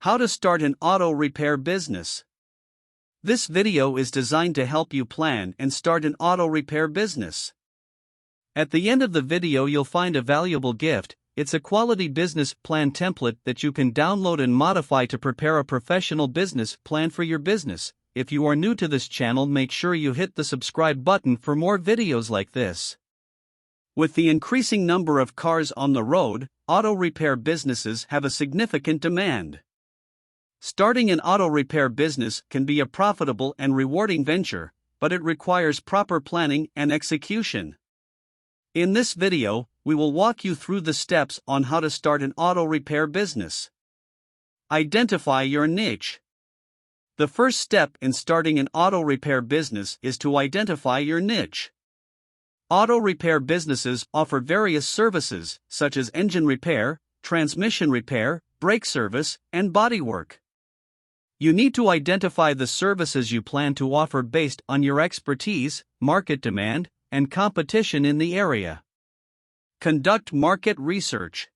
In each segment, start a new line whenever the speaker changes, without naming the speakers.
How to start an auto repair business. This video is designed to help you plan and start an auto repair business. At the end of the video you'll find a valuable gift. It's a quality business plan template that you can download and modify to prepare a professional business plan for your business. If you are new to this channel, make sure you hit the subscribe button for more videos like this. With the increasing number of cars on the road, auto repair businesses have a significant demand. Starting an auto repair business can be a profitable and rewarding venture, but it requires proper planning and execution. In this video, we will walk you through the steps on how to start an auto repair business. Identify your niche. The first step in starting an auto repair business is to identify your niche. Auto repair businesses offer various services, such as engine repair, transmission repair, brake service, and bodywork. You need to identify the services you plan to offer based on your expertise, market demand, and competition in the area. Conduct market research.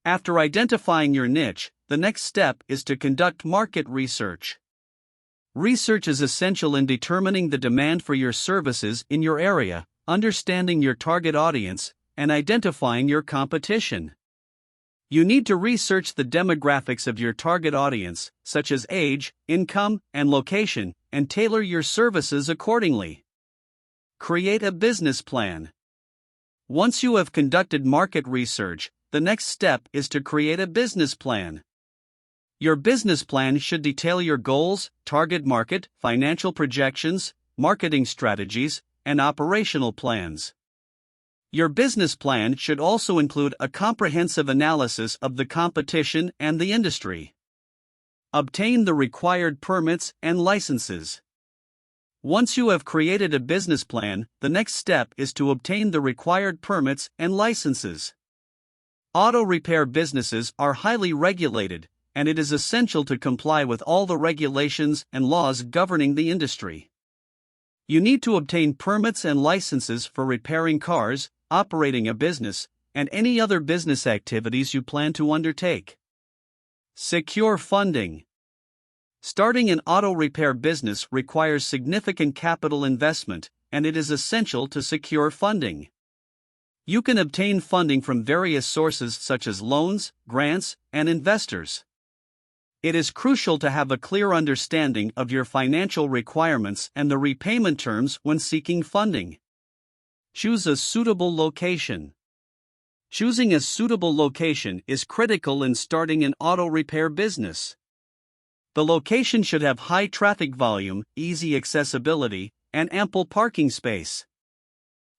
After identifying your niche, the next step is to conduct market research. Research is essential in determining the demand for your services in your area, understanding your target audience, and identifying your competition. You need to research the demographics of your target audience, such as age, income, and location, and tailor your services accordingly. Create a business plan. Once you have conducted market research, the next step is to create a business plan. Your business plan should detail your goals, target market, financial projections, marketing strategies, and operational plans. Your business plan should also include a comprehensive analysis of the competition and the industry. Obtain the required permits and licenses. Once you have created a business plan, the next step is to obtain the required permits and licenses. Auto repair businesses are highly regulated, and it is essential to comply with all the regulations and laws governing the industry. You need to obtain permits and licenses for repairing cars, operating a business, and any other business activities you plan to undertake. Secure funding. Starting an auto repair business requires significant capital investment, and it is essential to secure funding. You can obtain funding from various sources such as loans, grants, and investors. It is crucial to have a clear understanding of your financial requirements and the repayment terms when seeking funding. Choose a suitable location. Choosing a suitable location is critical in starting an auto repair business. The location should have high traffic volume, easy accessibility, and ample parking space.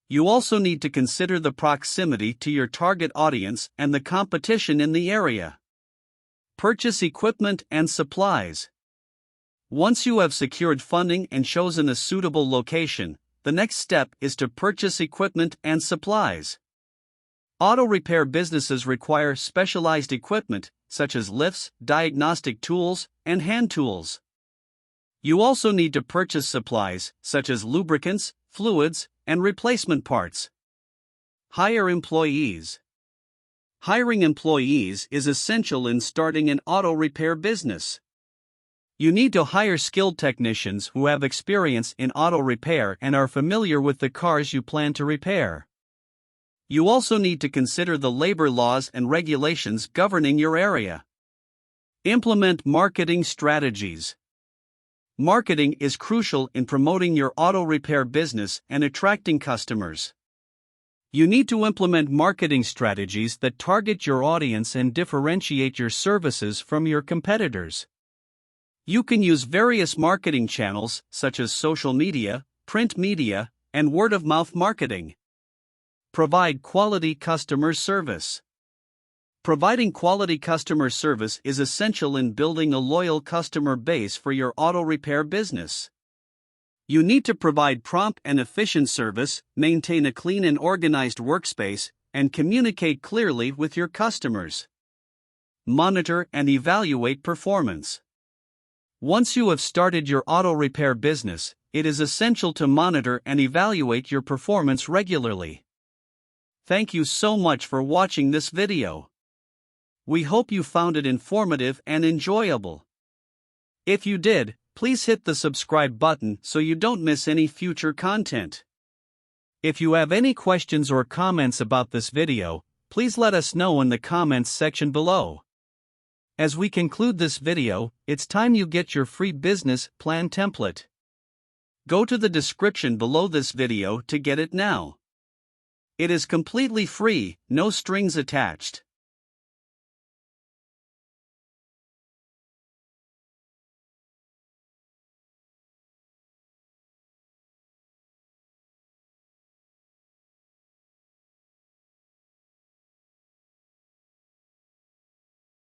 You also need to consider the proximity to your target audience and the competition in the area. Purchase equipment and supplies. Once you have secured funding and chosen a suitable location, the next step is to purchase equipment and supplies. Auto repair businesses require specialized equipment, such as lifts, diagnostic tools, and hand tools. You also need to purchase supplies, such as lubricants, fluids, and replacement parts. Hire employees. Hiring employees is essential in starting an auto repair business. You need to hire skilled technicians who have experience in auto repair and are familiar with the cars you plan to repair. You also need to consider the labor laws and regulations governing your area. Implement marketing strategies. Marketing is crucial in promoting your auto repair business and attracting customers. You need to implement marketing strategies that target your audience and differentiate your services from your competitors. You can use various marketing channels such as social media, print media, and word-of-mouth marketing. Provide quality customer service. Providing quality customer service is essential in building a loyal customer base for your auto repair business. You need to provide prompt and efficient service, maintain a clean and organized workspace, and communicate clearly with your customers. Monitor and evaluate performance. Once you have started your auto repair business, it is essential to monitor and evaluate your performance regularly. Thank you so much for watching this video. We hope you found it informative and enjoyable. If you did, please hit the subscribe button so you don't miss any future content. If you have any questions or comments about this video, please let us know in the comments section below. As we conclude this video, it's time you get your free business plan template. Go to the description below this video to get it now. It is completely free, no strings attached.